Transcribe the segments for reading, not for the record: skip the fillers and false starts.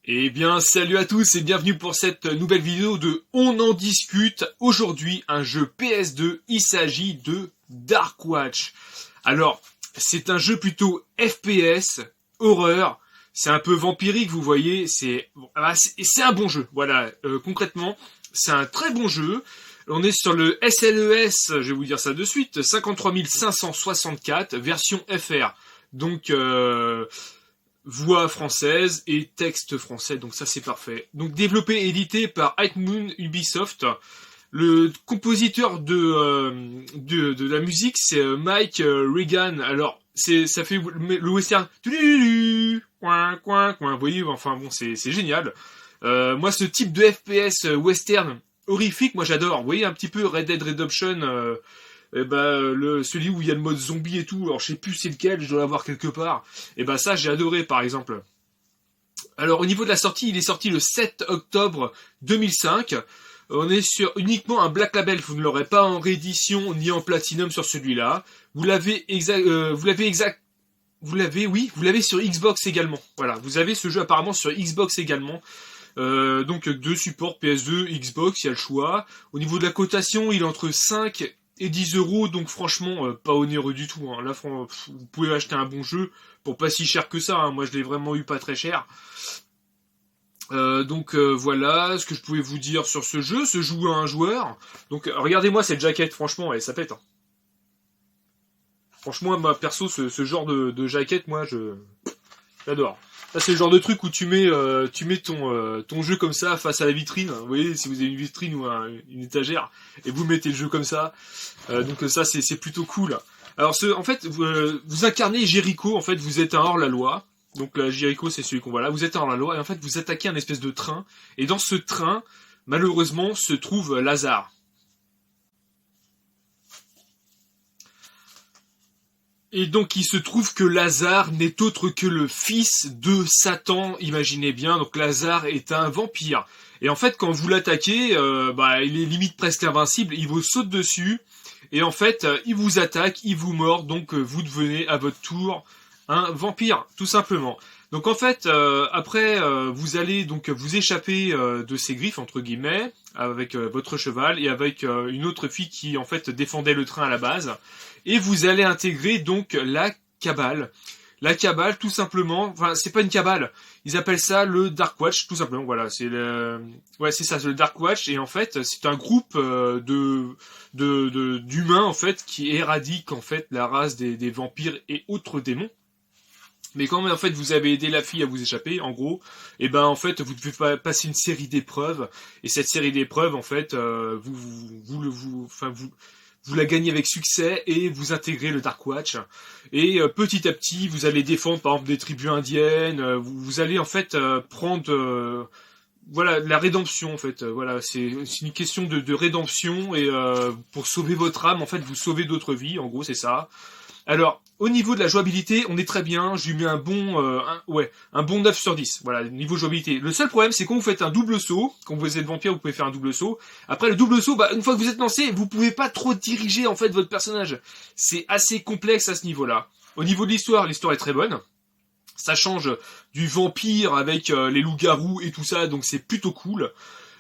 Eh bien, salut à tous et bienvenue pour cette nouvelle vidéo de On en discute. Aujourd'hui, un jeu PS2, il s'agit de Dark Watch. Alors, c'est un jeu plutôt FPS, horreur, c'est un peu vampirique, vous voyez, c'est un bon jeu. Voilà, concrètement, c'est un très bon jeu. On est sur le SLES, je vais vous dire ça de suite, 53 564, version FR. Donc, voix française et texte français, donc ça c'est parfait. Donc développé et édité par High Moon Ubisoft. Le compositeur de la musique c'est Mike Regan. Alors ça fait le western. Coin coin coin. Vous voyez, enfin bon c'est génial. Moi ce type de FPS western horrifique, moi j'adore. Vous voyez un petit peu Red Dead Redemption. Celui où il y a le mode zombie et tout, alors je sais plus c'est lequel, je dois l'avoir quelque part. Et ben ça j'ai adoré par exemple. Alors au niveau de la sortie, il est sorti le 7 octobre 2005. On est sur uniquement un Black Label, vous ne l'aurez pas en réédition ni en Platinum sur celui-là. Vous l'avez sur Xbox également. Voilà, vous avez ce jeu apparemment sur Xbox également. Donc deux supports PS2, Xbox, il y a le choix. Au niveau de la cotation, il est entre 5 et 10 euros, donc franchement, pas onéreux du tout. Hein. Là, vous pouvez acheter un bon jeu pour pas si cher que ça. Hein. Moi, je l'ai vraiment eu pas très cher. Voilà ce que je pouvais vous dire sur ce jeu. Se joue à un joueur. Donc, regardez-moi cette jaquette, franchement, ça pète. Hein. Franchement, moi, perso, ce genre de jaquette, moi, j'adore. Là, c'est le genre de truc où tu mets ton jeu comme ça face à la vitrine. Vous voyez, si vous avez une vitrine ou une étagère, et vous mettez le jeu comme ça. Donc ça, c'est plutôt cool. Alors, en fait, vous incarnez Jericho. En fait, vous êtes un hors-la-loi. Donc là, Jericho, c'est celui qu'on voit là. Vous êtes un hors-la-loi, et en fait, vous attaquez un espèce de train. Et dans ce train, malheureusement, se trouve Lazare. Et donc il se trouve que Lazare n'est autre que le fils de Satan, imaginez bien, donc Lazare est un vampire. Et en fait quand vous l'attaquez, il est limite presque invincible, il vous saute dessus, et en fait il vous attaque, il vous mord, donc vous devenez à votre tour un vampire, tout simplement. Donc en fait, après, vous allez donc vous échapper de ces griffes, entre guillemets, avec votre cheval, et avec une autre fille qui en fait défendait le train à la base. Et vous allez intégrer donc la cabale. La cabale, tout simplement, enfin c'est pas une cabale, ils appellent ça le Dark Watch, tout simplement. Voilà, c'est ça, c'est le Dark Watch. Et en fait, c'est un groupe d'humains en fait qui éradiquent en fait la race des vampires et autres démons. Mais quand en fait vous avez aidé la fille à vous échapper, en gros, et ben en fait vous devez passer une série d'épreuves. Et cette série d'épreuves, en fait, vous la gagnez avec succès et vous intégrez le Dark Watch. Et petit à petit, vous allez défendre par exemple des tribus indiennes. Vous allez en fait prendre voilà la rédemption en fait. Voilà, c'est une question de rédemption et pour sauver votre âme, en fait, vous sauvez d'autres vies. En gros, c'est ça. Alors, au niveau de la jouabilité, on est très bien. Je lui mets un bon 9 sur 10. Voilà, niveau jouabilité. Le seul problème, c'est quand vous faites un double saut, quand vous êtes vampire, vous pouvez faire un double saut. Après, le double saut, une fois que vous êtes lancé, vous pouvez pas trop diriger, en fait, votre personnage. C'est assez complexe à ce niveau-là. Au niveau de l'histoire est très bonne. Ça change du vampire avec les loups-garous et tout ça, donc c'est plutôt cool.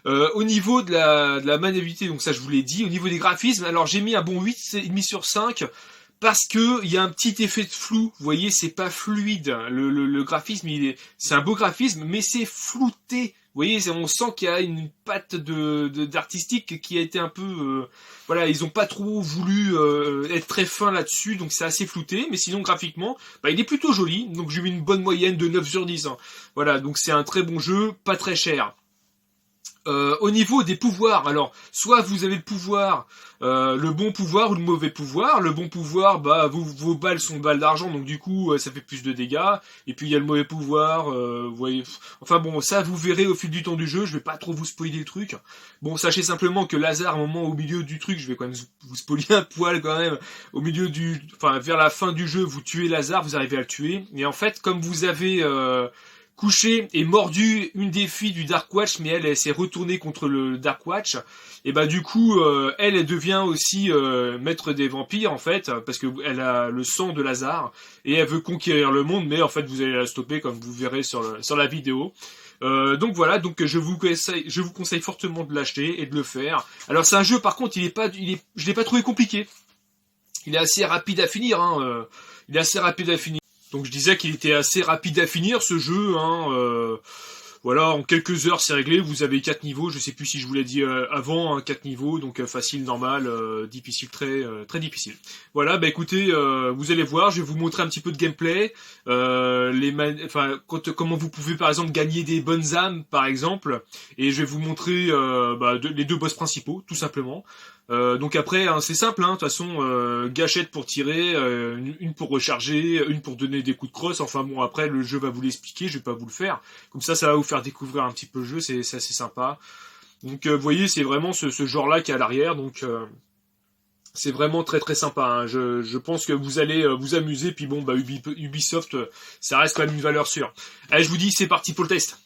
Au niveau de la maniabilité, donc ça je vous l'ai dit. Au niveau des graphismes, alors j'ai mis un bon 8,5 sur 5. Parce que il y a un petit effet de flou, vous voyez, c'est pas fluide. Le graphisme, c'est un beau graphisme, mais c'est flouté. Vous voyez, on sent qu'il y a une patte d'artistique qui a été un peu, ils ont pas trop voulu être très fins là-dessus, donc c'est assez flouté. Mais sinon, graphiquement, il est plutôt joli. Donc j'ai mis une bonne moyenne de 9 sur 10. Hein. Voilà, donc c'est un très bon jeu, pas très cher. Au niveau des pouvoirs, alors soit vous avez le pouvoir, le bon pouvoir ou le mauvais pouvoir. Le bon pouvoir, vos balles sont balles d'argent, donc du coup ça fait plus de dégâts. Et puis il y a le mauvais pouvoir, vous voyez. Enfin bon, ça vous verrez au fil du temps du jeu. Je vais pas trop vous spoiler le truc. Bon, sachez simplement que Lazare, à un moment au milieu du truc, je vais quand même vous spoiler un poil quand même. Vers la fin du jeu, vous tuez Lazare, vous arrivez à le tuer. Et en fait, comme vous avez couché et mordu une des filles du Dark Watch, mais elle s'est retournée contre le Dark Watch. Et bah du coup, elle devient aussi maître des vampires en fait, parce que elle a le sang de Lazare et elle veut conquérir le monde, mais en fait vous allez la stopper comme vous verrez sur la vidéo. Donc voilà, donc je vous conseille fortement de l'acheter et de le faire. Alors c'est un jeu par contre, je l'ai pas trouvé compliqué. Il est assez rapide à finir, hein. Il est assez rapide à finir. Donc je disais qu'il était assez rapide à finir ce jeu, hein. Voilà, en quelques heures c'est réglé, vous avez 4 niveaux, je sais plus si je vous l'ai dit avant, hein, 4 niveaux, donc facile, normal, difficile, très difficile. Voilà, bah écoutez, vous allez voir, je vais vous montrer un petit peu de gameplay, comment vous pouvez par exemple gagner des bonnes âmes par exemple, et je vais vous montrer les 2 boss principaux, tout simplement. Donc après, hein, c'est simple, hein, de toute façon, gâchette pour tirer, une pour recharger, une pour donner des coups de crosse. Enfin bon, après le jeu va vous l'expliquer, je vais pas vous le faire. Comme ça va vous faire découvrir un petit peu le jeu, c'est assez sympa. Donc vous voyez, c'est vraiment ce genre-là qui est à l'arrière, donc c'est vraiment très très sympa. Hein. Je pense que vous allez vous amuser. Puis bon, bah Ubisoft, ça reste quand même une valeur sûre. Allez, je vous dis, c'est parti pour le test.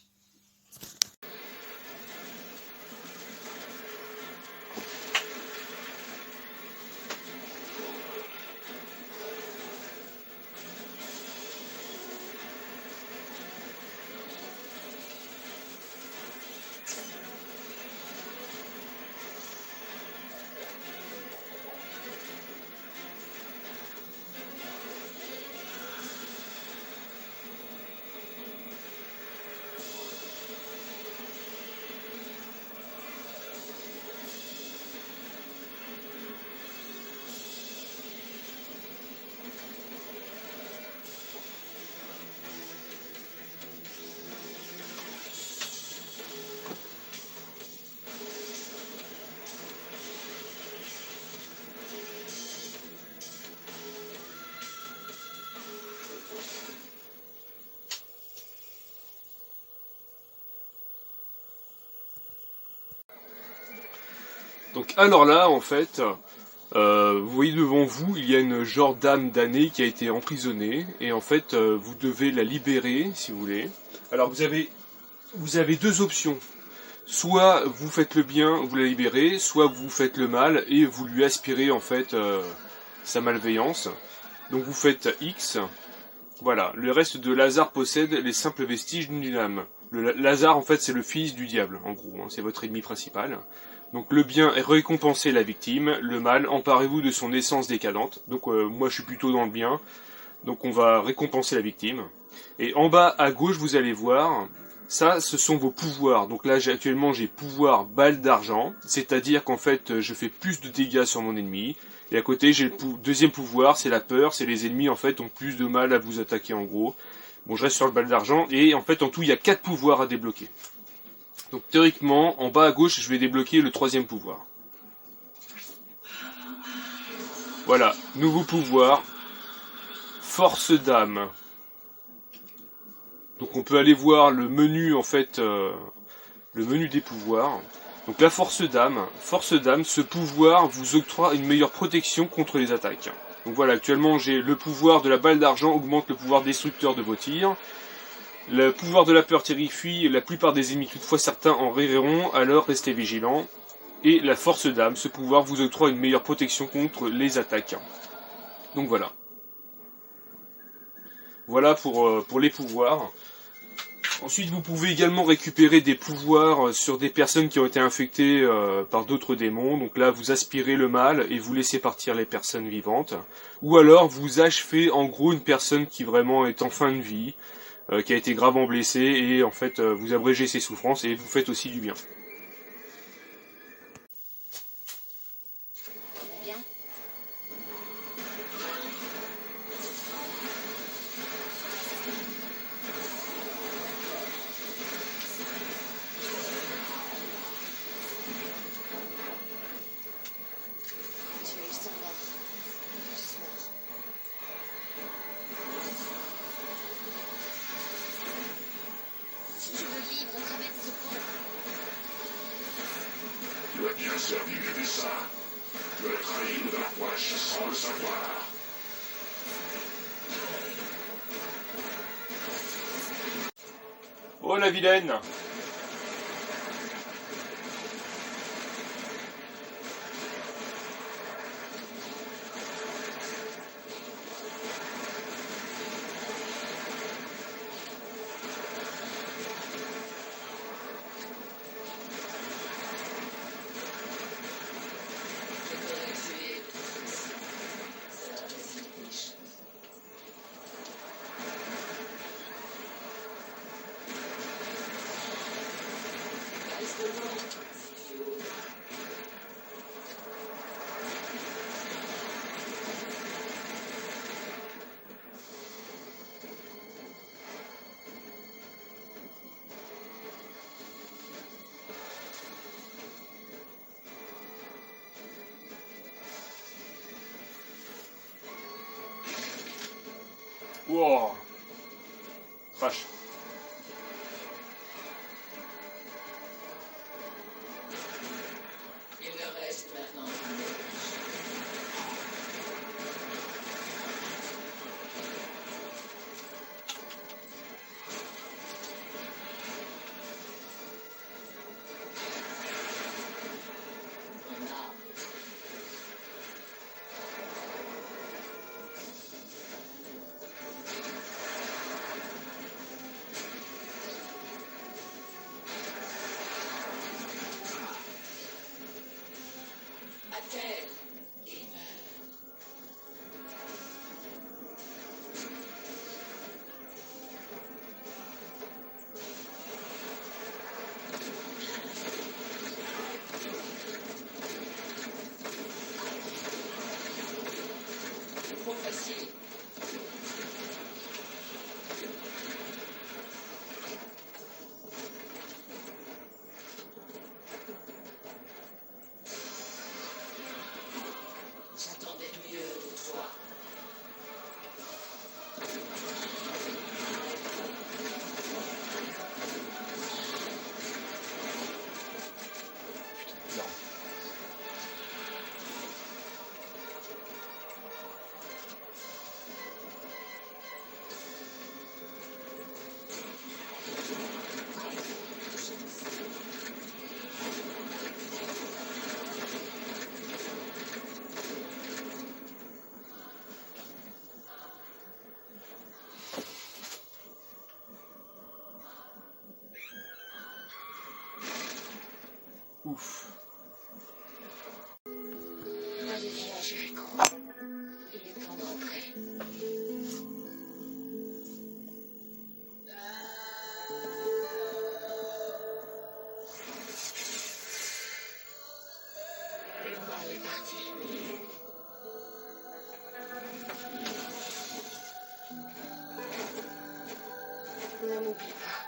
Donc alors là, en fait, vous voyez devant vous, il y a une genre d'âme damnée qui a été emprisonnée, et en fait, vous devez la libérer, si vous voulez. Alors vous avez 2 options. Soit vous faites le bien, vous la libérez, soit vous faites le mal et vous lui aspirez en fait sa malveillance. Donc vous faites X. Voilà, le reste de Lazare possède les simples vestiges d'une âme. Lazare en fait c'est le fils du diable, en gros, hein, c'est votre ennemi principal. Donc le bien est récompenser la victime, le mal, emparez-vous de son essence décadente. Donc moi je suis plutôt dans le bien, donc on va récompenser la victime. Et en bas à gauche vous allez voir, ça ce sont vos pouvoirs. Donc là actuellement j'ai pouvoir balle d'argent, c'est-à-dire qu'en fait je fais plus de dégâts sur mon ennemi. Et à côté j'ai le deuxième pouvoir, c'est la peur, c'est les ennemis en fait ont plus de mal à vous attaquer en gros. Bon je reste sur le balle d'argent et en fait en tout il y a 4 pouvoirs à débloquer. Donc théoriquement, en bas à gauche, je vais débloquer le 3e pouvoir. Voilà, nouveau pouvoir, force d'âme. Donc on peut aller voir le menu en fait, le menu des pouvoirs. Donc la force d'âme, ce pouvoir vous octroie une meilleure protection contre les attaques. Donc voilà, actuellement j'ai le pouvoir de la balle d'argent augmente le pouvoir destructeur de vos tirs. Le pouvoir de la peur terrifie la plupart des ennemis, toutefois certains en riront, alors restez vigilants. Et la force d'âme, ce pouvoir vous octroie une meilleure protection contre les attaques. Donc voilà. Voilà pour les pouvoirs. Ensuite, vous pouvez également récupérer des pouvoirs sur des personnes qui ont été infectées par d'autres démons. Donc là, vous aspirez le mal et vous laissez partir les personnes vivantes. Ou alors, vous achevez en gros une personne qui vraiment est en fin de vie, qui a été gravement blessé, et en fait vous abrégez ses souffrances et vous faites aussi du bien. Tu as bien servi les dessins. Tu as trahi le Dark Watch sans le savoir. Oh la vilaine! Wow. Vache. Il ne reste maintenant attelle et meurt. Trop facile. J'attendais mieux de toi. Non. Ouf. Allez-y à Jéricho. Il est temps d'entrer. Le mal est parti. Ne m'oublie pas.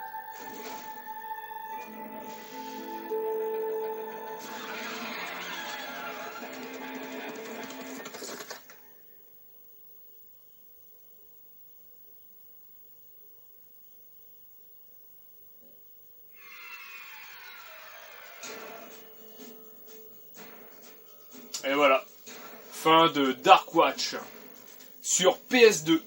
Et voilà. Fin de Dark Watch sur PS2.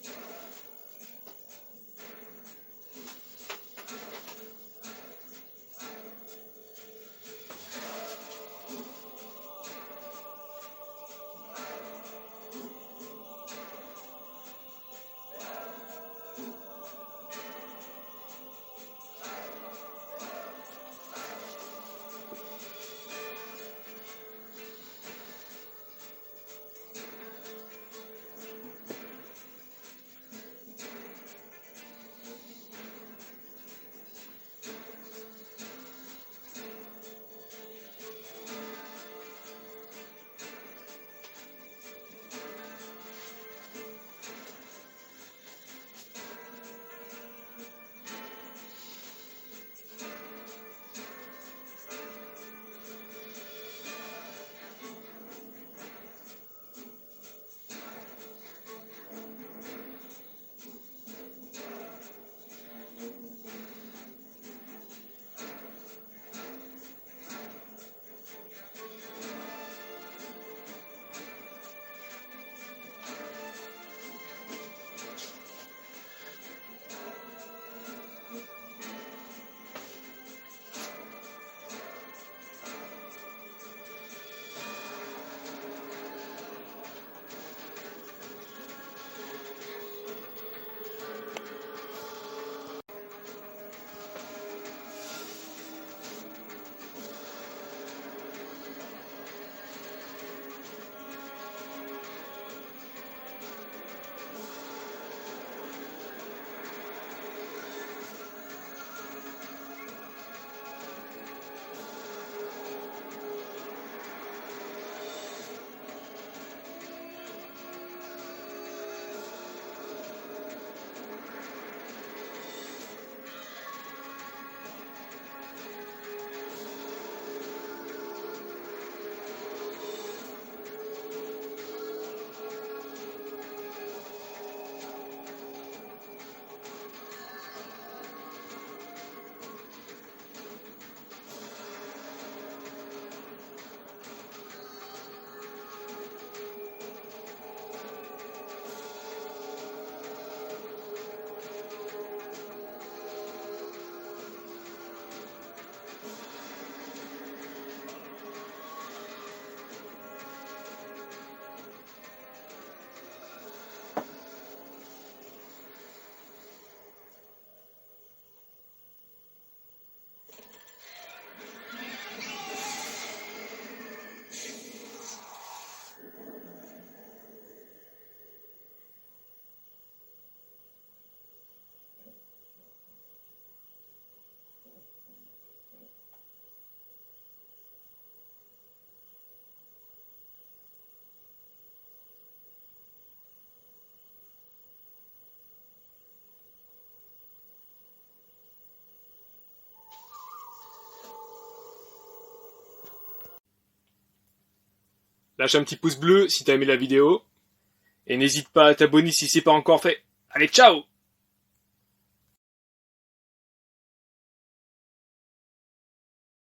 lâche un petit pouce bleu si t'as aimé la vidéo. Et n'hésite pas à t'abonner si c'est pas encore fait. Allez, ciao!